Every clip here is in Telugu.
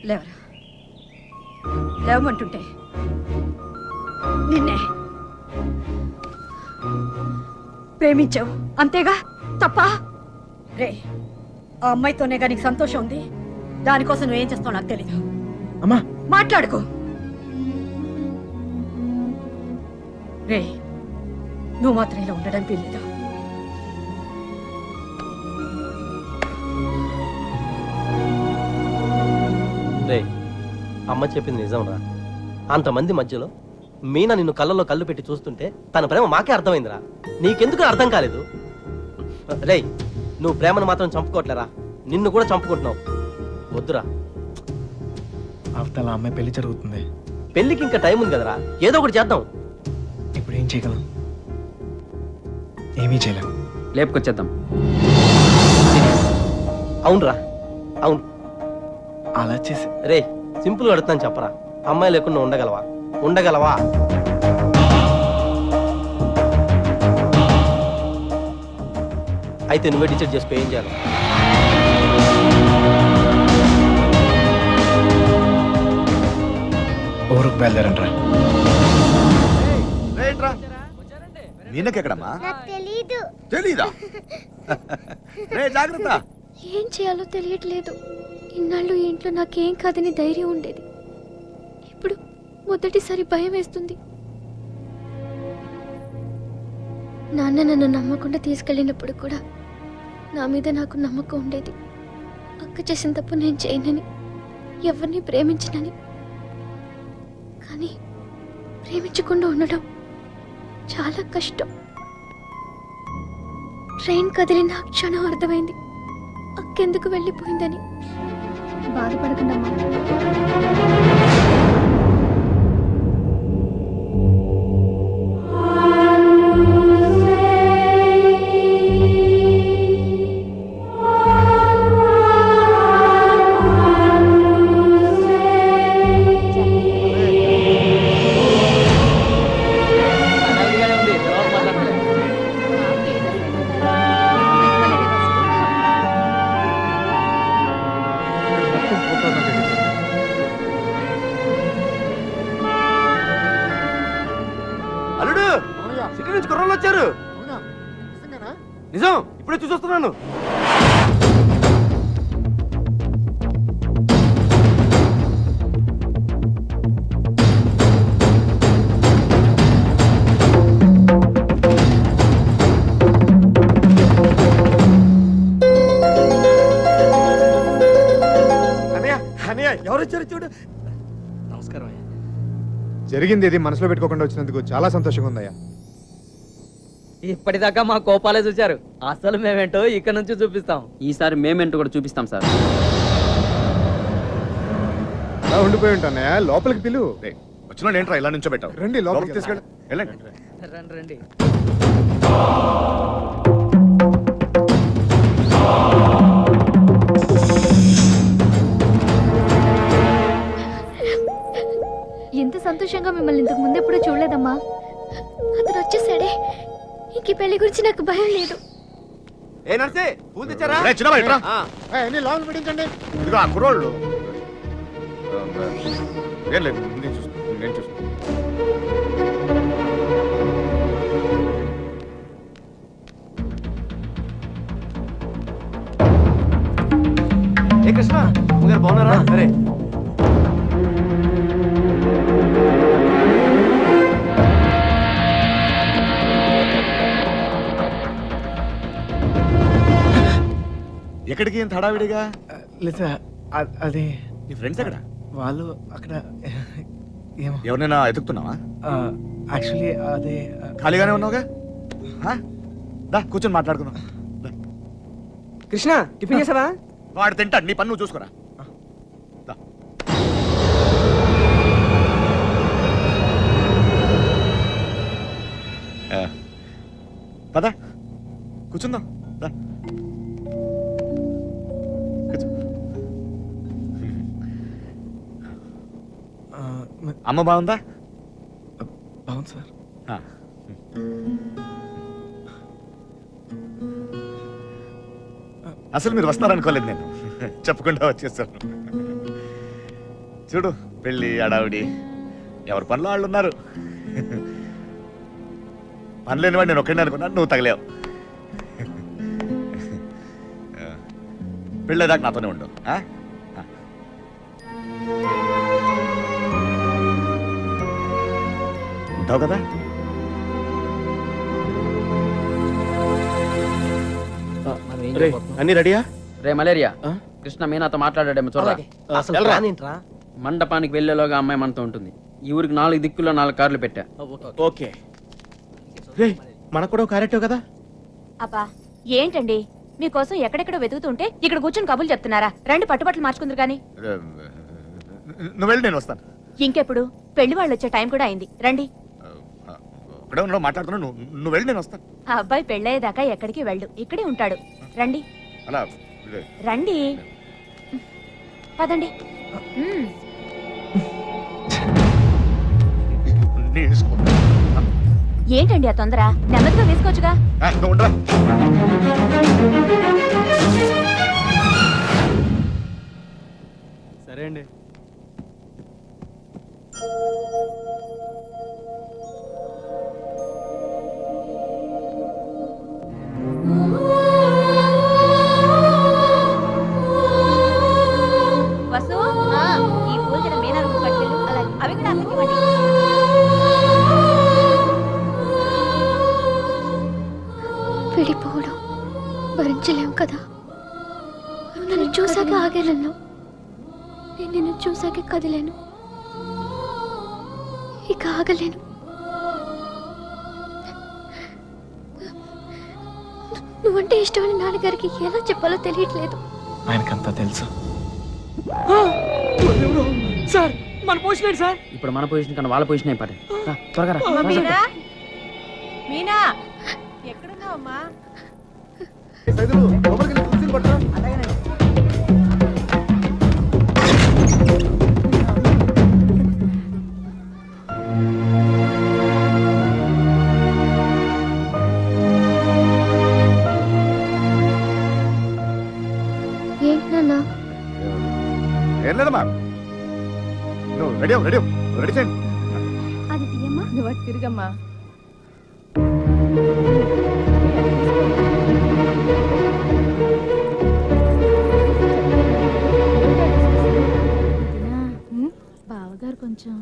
లేవరా, లేవమంటుంటే నిన్నే ప్రేమించావు అంతేగా, తప్ప? రే, ఆ అమ్మాయితోనేగా నీకు సంతోషం ఉంది. దానికోసం నువ్వేం చేస్తావు నాకు తెలీదు. అమ్మా మాట్లాడుకో. రే, నువ్వు మాత్రం ఇలా ఉండడానికి వీల్లేదు. రే, అమ్మ చెప్పింది నిజంరా. అంతమంది మధ్యలో మీనా నిన్ను కళ్ళల్లో కళ్ళు పెట్టి చూస్తుంటే తన ప్రేమ మాకే అర్థమైందిరా. నీకెందుకు అర్థం కాలేదు? రే, నువ్వు ప్రేమను మాత్రం చంపుకోవట్లేరా, నిన్ను కూడా చంపుకుంటున్నావు. వద్దురా. అవతల అమ్మాయి పెళ్లి జరుగుతుంది. పెళ్లికి ఇంకా టైం ఉంది కదరా, ఏదో ఒకటి చేద్దాం. ఇప్పుడు ఏం చేయగలం? ఏమీ చేయలేం. లేపుకొచ్చేద్దాం. అవునరా, అవును. అలా చేసి రే, సింపుల్గా అడుగుతాను చెప్పరా, అమ్మాయి లేకుండా ఉండగలవా? ఉండగలవా? అయితే నువ్వే డిసైడ్ చేసుకో ఏం చేయాలి. ఊరుకు బయలుదేరంట్రా. మీనకెక్కడమ్మా? తెలీదా? జాగ్రత్త. ఏం చేయాలో తెలియట్లేదు. ఇన్నాళ్ళు ఈ ఇంట్లో నాకేం కాదని ధైర్యం ఉండేది. ఇప్పుడు మొదటిసారి భయం వేస్తుంది. నాన్న నన్ను నమ్మకుండా తీసుకెళ్ళినప్పుడు కూడా నా మీద నాకు నమ్మకం ఉండేది. అక్క చేసిన తప్పు నేను చేయనని, ఎవరిని ప్రేమించనని. కానీ ప్రేమించకుండా ఉండడం చాలా కష్టం. ట్రైన్ కదిలిన క్షణం అర్థమైంది అక్కెందుకు వెళ్ళిపోయిందని. బాధపడకండమ్మా. అల్లుడు, సిటీ నుంచి కుర్రోళ్ళు వచ్చారు. నిజం, ఇప్పుడే చూసొస్తున్నాను. ఎవరు వచ్చారు చూడు. నమస్కారం అయ్యా. జరిగింది ఇది మనసులో పెట్టుకోకుండా వచ్చినందుకు చాలా సంతోషంగా ఉందయ్యా. ఇప్పటిదాకా మా కోపాలే చూశారు, అసలు మేమేంటో ఇక్కడ నుంచి చూపిస్తాం. ఈసారి మేమేంటో కూడా చూపిస్తాం సార్. అలా ఉండిపోయి ఉంటానయ్యా, లోపలికి పిలువు. వచ్చిన ఏంట్రా ఇలా నుంచో పెట్టావు? రండి లోపలికి తీసుకెళ్ళి వెళ్ళండి. రండి రండి. ఎంత సంతోషంగా మిమ్మల్ని ఇంతకు ముందు ఎప్పుడూ చూడలేదమ్మా. అతను వచ్చేసాడే, ఇంక ఈ పెళ్లి గురించి నాకు భయం లేదు. ఏ నర్సే, పూలు తెచ్చారా? లోపల పెట్టించండి. ఇదిగో ఆ కుర్రోళ్ళు. ఏం లేదు, నేను చూసుకుంటాను. ఏ కృష్ణ, మీరు బాగున్నారా? సరే. ఎక్కడికి ఇంత హడావిడిగా? లేదా అది నీ ఫ్రెండ్స్ ఎక్కడ? వాళ్ళు అక్కడ ఏమో. ఎవరినైనా ఎదుగుతున్నావా? యాక్చువల్లీ అదే ఖాళీగానే ఉన్నావుగా, దా కూర్చొని మాట్లాడుకుందాం. కృష్ణ, టిఫిన్ చేసావా? వాడు తింటాడు, నీ పన్ను నువ్వు చూసుకోరా. పద కూర్చుందాం. అమ్మ బాగుందా? బాగుంది సార్. అసలు మీరు వస్తారనుకోలేదు, నేను చెప్పకుండా వచ్చేసాను. చూడు పెళ్ళి అడావిడి ఎవరి పనులు వాళ్ళు ఉన్నారు. పని లేనివాడు నేను ఒక్కడిని అనుకున్నాను, నువ్వు తగలేవు. పెళ్ళేదాకా నాతోనే ఉండు. ఉంటావు కదా? రే అన్ని రెడీయా? రే మలేరియా, కృష్ణ మీనాతో మాట్లాడాడేమో చూడరా. అసలు వెళ్ళరా. ప్లాన్ ఏంట్రా? మండపానికి వెళ్లేలోగా అమ్మాయి మనతో ఉంటుంది. ఈ ఊరికి 4 దిక్కుల్లో 4 కార్లు పెట్టా. ఓకే. రే మనకు కూడా క్యారెక్టర్ కదా. అబ్బా ఏంటండి మీకోసం ఎక్కడెక్కడ వెతుకుతుంటే ఇక్కడ కూర్చొని కబుర్లు చెప్తున్నారా? రండి పట్టుబట్టలు మార్చుకుందరు గాని. నువ్వు వెళ్ళి నేను వస్తాను. ఇంకెప్పుడు పెళ్లి వాళ్ళు వచ్చే టైం కూడా అయింది. రండి. ఇక్కడే ఉన్నావు మాట్లాడుతున్నా, నువ్వు వెళ్ళి నేను వస్తాను. ఆ అబ్బాయి పెళ్ళయ్యేదాకా ఎక్కడికి వెళ్ళు, ఇక్కడే ఉంటాడు. రండి అలా రండి పదండి. ఏంటండి ఆ తొందర? నెమ్మదిగా వేసుకోవచ్చుగా. ఉండరా. సరే అండి. వసు ఈ పూల జడ మీనా రూమ్ పట్టుకెళ్ళు. అవి కూడా అక్కడికి ఇవ్వండి. విడిపోవడం భరించలేం కదా. నువ్వు నన్ను చూసాక ఆగేనన్ను, నేను నిన్ను చూసాక కదిలేను. ఇక ఆగలేను. నువ్వంటే ఇష్టమని నాన్నగారికి ఎలా చెప్పాలో తెలియట్లేదు. ఆయనకంతా తెలుసు. సార్ మన పోస్ట్ లేదు సార్. ఇప్పుడు మన పొజిషన్ కన్నా వాళ్ళ పొజిషన్ అయిపోయింది. త్వరగా రా. మీనా మీనా ఎక్కడున్నావమ్మా? ఏంటి నాన్న? ఏం లేదమ్మా, నువ్వు రెడీ రెడీ చేయండి. అది తీయమ్మా. నువ్వు అటు తిరిగమ్మా. బావగారు కొంచెం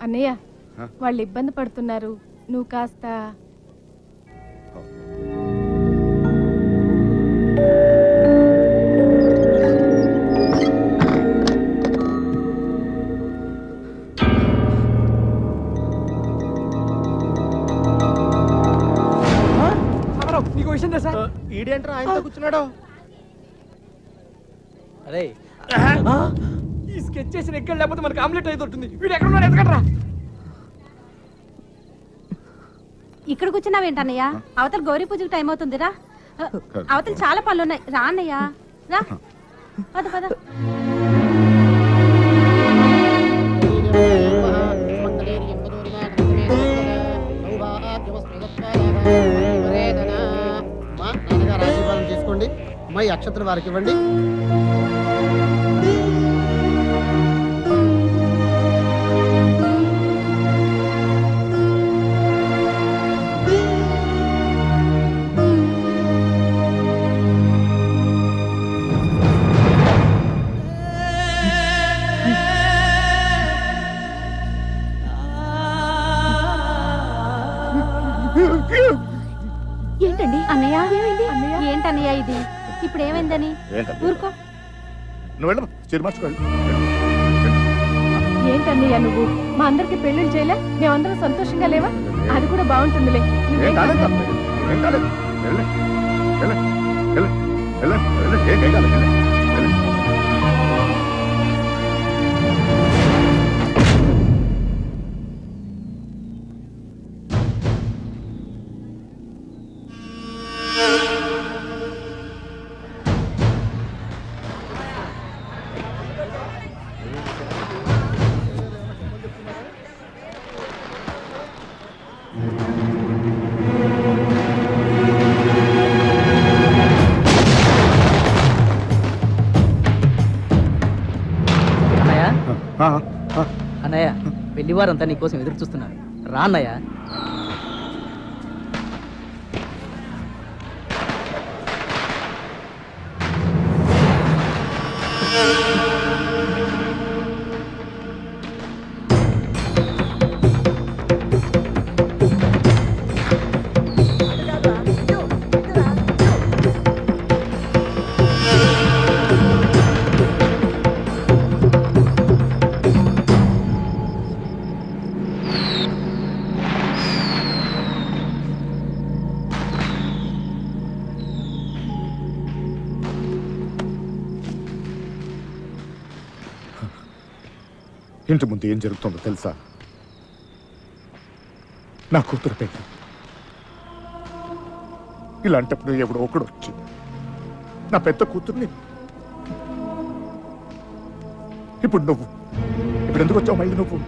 అన్నయ్య వాళ్ళు ఇబ్బంది పడుతున్నారు, నువ్వు కాస్త. నీకు విషయం తెలుసా? ఈడేంట్రా ఆయనతో కూర్చున్నాడు? అరే ఈ స్కెచ్ చేసిన ఎక్కడ లేకపోతే మనకి ఆమ్లెట్ అయితే ఉంటుంది. వీడు ఎక్కడ ఉన్నాడు? ఎదగట్రా. ఇక్కడ కూర్చున్నావేంటన్నయ్య? అవతల గౌరీ పూజకి టైం అవుతుందిరా. అవతల చాలా పనులు ఉన్నాయి. రా అన్నయ్య రా. పద పద. తీసుకోండి. అమ్మాయి అక్షతలు వారికి ఇవ్వండి. ఏంటండి అన్నయ్య? ఏంటన్నయ్య ఇది? ఇప్పుడు ఏమైందని? ఊరుకో. నువ్వు వెళ్ళమ్మా, చీర మార్చుకోండి. ఏంటన్నయ్య నువ్వు? మా అందరికి పెళ్లిళ్ళు చేయలే? మేమందరం సంతోషంగా లేవా? అది కూడా బాగుంటుందిలే. ఏం కాలేదు, ఏం కాలేదు. ఏం కాలేదు. అన్నయ్య పెళ్లివారంతా నీకోసం ఎదురు చూస్తున్నారు రా అన్నయ్య. ఇంటి ముందు ఏం జరుగుతుందో తెలుసా? నా కూతురు పెళ్లి. ఇలాంటప్పుడు ఎవడో ఒకడు వచ్చి నా పెద్ద కూతుర్ని ఇప్పుడు ఎందుకు వచ్చావు మళ్ళీ నువ్వు?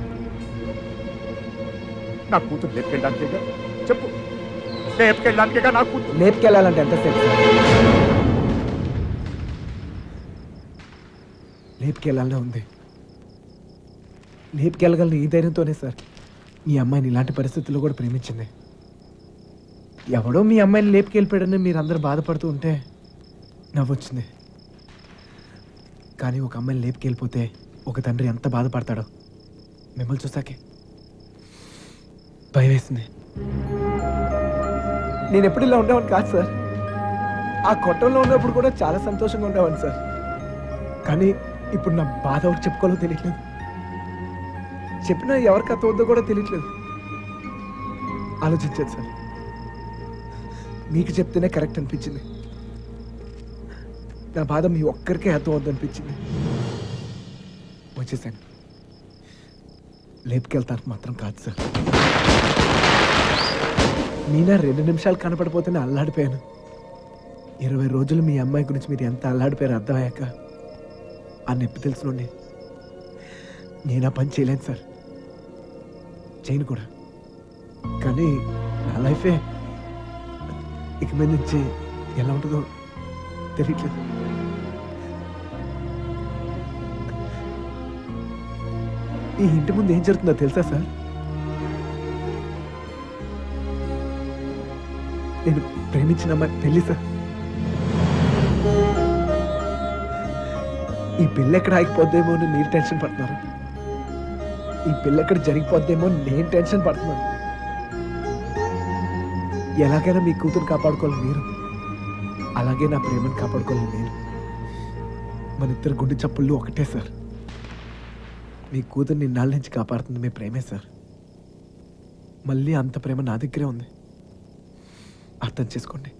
నా కూతురు లేపుకెళ్ళడానికేగా? చెప్పు, లేపుకెళ్ళడానికేగా నా కూతురు? లేపుకెళ్ళాలంటే ఎంతసేపు సార్? లేపుకెళ్ళాలనే ఉంది. లేపుకెళ్ళగలను ఈ ధైర్యంతోనే సార్ మీ అమ్మాయిని ఇలాంటి పరిస్థితుల్లో కూడా ప్రేమించింది. ఎవడో మీ అమ్మాయిని లేపుకెళ్ళిపోయాడని మీరు అందరూ బాధపడుతూ ఉంటే నవ్వొచ్చింది. కానీ ఒక అమ్మాయిని లేపుకెళ్ళిపోతే ఒక తండ్రి ఎంత బాధపడతాడో మిమ్మల్ని చూసాకే భయం వేసింది. నేను ఎప్పుడు ఇలా ఉండేవాడిని కాదు సార్. ఆ కొట్టంలో ఉన్నప్పుడు కూడా చాలా సంతోషంగా ఉండేవాడిని సార్. కానీ ఇప్పుడు నా బాధ ఒకటి చెప్పుకోవాలో తెలియట్లేదు. చెప్పినా ఎవరికి అర్థం అవుతుందో కూడా తెలియట్లేదు. ఆలోచించాను సార్. మీకు చెప్తేనే కరెక్ట్ అనిపించింది. నా బాధ మీ ఒక్కరికే అర్థం అవుద్ది అనిపించింది. వచ్చేసాను. లేపుకెళ్తాను మాత్రం కాదు సార్. మీనా 2 నిమిషాలు కనపడిపోతేనే అల్లాడిపోయాను. 20 రోజులు మీ అమ్మాయి గురించి మీరు ఎంత అల్లాడిపోయారో అర్థమయ్యాక ఆ నొప్పి తెలుసునండి నేను ఆ పని చేయలేను సార్. చేయను కూడా. కానీ నా లైఫే ఇక మీద నుంచి ఎలా ఉంటుందో తెలియట్లేదు. ఈ ఇంటి ముందు ఏం జరుగుతుందో తెలుసా సార్? నేను ప్రేమించిన అమ్మాయి పెళ్లి సార్. ఈ పెళ్ళి ఎక్కడ ఆగిపోద్దేమో అని మీరు టెన్షన్ పడుతున్నారు. ఈ పెళ్ళి ఎక్కడ జరిగిపోద్దేమో నేను టెన్షన్ పడుతున్నాను. ఎలాగైనా మీ కూతురు కాపాడుకోవాలి మీరు, అలాగే నా ప్రేమను కాపాడుకోవాలి నేను. మన ఇద్దరు గుండె చప్పుళ్ళు ఒకటే సార్. మీ కూతుర్ని ఇన్నాళ్ళ నుంచి కాపాడుతుంది మీ ప్రేమే సార్. మళ్ళీ అంత ప్రేమ నా దగ్గరే ఉంది. అర్థం చేసుకోండి.